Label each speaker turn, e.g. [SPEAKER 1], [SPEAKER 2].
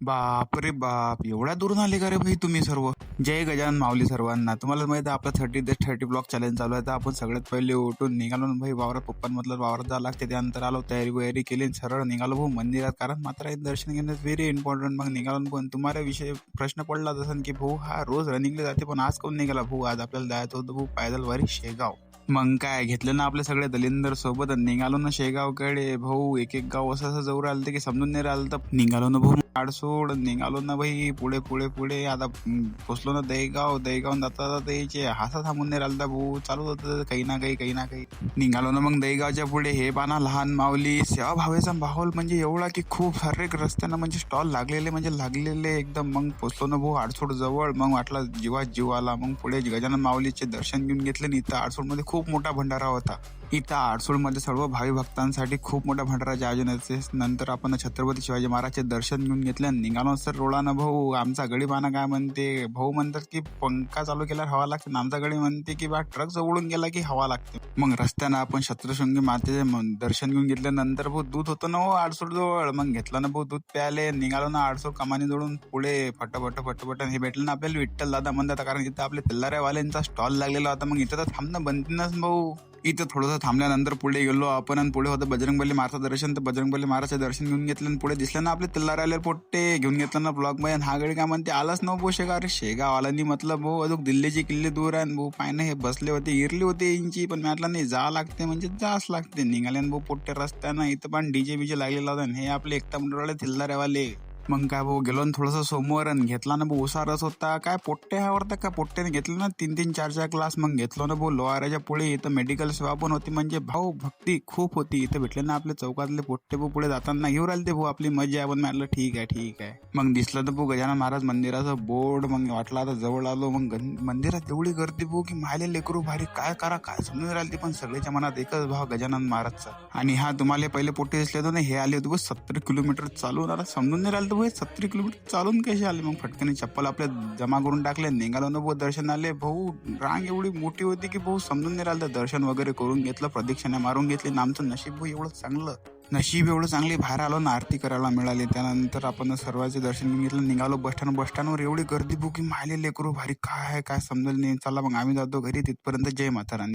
[SPEAKER 1] बाप रे बाप, एवढ्या दूरून आले का रे भाई तुम्ही सर्व? जय गजानन माऊली सर्वांना. तुम्हाला माहिती आहे आपला 30 ब्लॉक चॅलेंज चालू आहे. तर आपण सगळ्यात पहिले उठून निघालो ना भाई वावरात. पप्पांमधलं वावरात जावं लागते. त्यानंतर आलो, तयारी वगैरे केली आणि सरळ निघालो भाऊ मंदिरात, कारण मात्र दर्शन घेणं व्हेरी इम्पॉर्टंट. मग निघालो. पण तुम्हाला विषय प्रश्न पडला जसं की भाऊ हा रोज रनिंगला जाते पण आज कोण निघाला भाऊ? आज आपल्याला जायचं होतं भाऊ पैदल वारी शेगाव. मग काय घेतलं ना आपले सगळे दलिंदर सोबत आणि निघालो ना शेगावकडे भाऊ. एक एक गाव असं असं जवळ आलं की समजून नाही राहिलं. तर निघालो ना भाऊ आडसोड. निघालो ना भाई पुढे पुढे पुढे. आता पोचलो ना दहीगाव. जाता जाता यायचे हासा थांबून नाही राहिला भाऊ. चालू होतं काही ना काही काही ना काही. निघालो ना मग दहीगावच्या पुढे. हे पाना लहान माऊली सेवा भावेचा माहोल म्हणजे एवढा की खूप सारे रस्त्यानं म्हणजे स्टॉल लागलेले एकदम. मग पोचलो ना भाऊ आडसोड जवळ. मग वाटला जीवात जीव आला. मग पुढे गजानन माऊलीचे दर्शन घेऊन घेतले. आणि इथं आडसोड मध्ये खूप मोठा भंडारा होता. इथं आडसोडमध्ये सर्व भावी भक्तांसाठी खूप मोठ्या भंडाराचे आयोजन होते. नंतर आपण छत्रपती शिवाजी महाराजचे दर्शन घेऊन घेतले. निघालो सर रोडानं भाऊ. आमचा गडीबाना काय म्हणते भाऊ, म्हणतात की पंखा चालू केल्यावर हवा लागते. आमचा गडी म्हणते की बा ट्रक जवळून गेला की हवा लागते. मग रस्त्यानं आपण शत्रुशृंगी मातेचे दर्शन घेऊन घेतल्यानंतर भाऊ दूध होतं ना हो आडसोड जवळ. मग घेतलं ना भाऊ दूध प्याले. निघालो ना आडसोड कमानी जोडून पुढे फटाफट हे भेटलं ना आपल्याला विठ्ठल दादा म्हणतात, कारण इथं आपल्या तेल्लाऱ्यावाल्यांचा स्टॉल लागलेला होता. मग इथं तर थांबणं बनतीनच भाऊ. इथं थोडंसं थांबल्यानंतर पुढे गेलो आपण आणि पुढे होतं बजरंगबली महाराजचं दर्शन. तर बजरंगबली महाराजचं दर्शन घेऊन घेतलं आणि पुढे दिसलं ना आपले तेल्लाऱ्याला पोट्टे घेऊन घेतलं ना ब्लॉग मध्ये. हा गडी काय म्हणते आलाच नव भाऊ शेगाव. अरे शेगाव आला नाही म्हटलं भाऊ, अजून दिल्लीची किल्ले दूर आहे भाऊ. पाय हे बसले होते इरली होते यांची. पण म्हटलं नाही जा लागते म्हणजे जाच लागते. निघाले भाऊ पोट्टे रस्त्यानं. इथं पण डीजे बीजे लागलेला होता. हे आपले एकता मंडळवाले तेल्लाऱ्यावाले. मग काय भाऊ गेलो ना थोडंसं समोर आणि घेतला ना भाऊ उसारस होता. काय पोट्टे आवडतं का? पोट्ट्याने घेतलं ना 3-4 ग्लास. मग घेतलो ना भाऊ लोहाराच्या पुढे. इथं मेडिकल सेवा पण होती. म्हणजे भाऊ भक्ती खूप होती. इथं भेटले ना आपले चौकातले पोट्टे भाऊ. पुढे जाताना घेऊन राहिले ते भाऊ आपली मजा. आपण म्हटलं ठीक आहे. मग दिसलं तर भाऊ गजानन महाराज मंदिराचं बोर्ड. मग वाटलं आता जवळ आलो. मग मंदिरात एवढी गर्दी भाऊ की मायले लेकरू भारी काय करा काय समजून राहिले. पण सगळ्याच्या मनात एकच भाव गजानन महाराजचा. आणि हा तुम्हाला पहिले पोट्टे दिसले होते ना, हे आले होते 70 किलोमीटर चालून. आता समजून नाही राहिलं 70 किलोमीटर चालून कसे आले. मग फटकन चप्पल आपल्या जमा करून टाकले. निघालो ना भाऊ दर्शन आले. भाऊ रांग एवढी मोठी होती की भाऊ समजून नाही राहिलं. दर्शन वगैरे करून घेतलं, प्रदक्षिणा मारून घेतली. आमचं नशीब भाऊ एवढं चांगली बाहेर आलो ना आरती करायला मिळाली. त्यानंतर आपण सर्वांचे दर्शन घेऊन घेतलं. निघालो बसस्टँडवर. एवढी गर्दी भाऊ की मायले लेकरू भारी काय समजलं नाही. चला मग आम्ही जातो घरी. तिथपर्यंत जय माता राणी.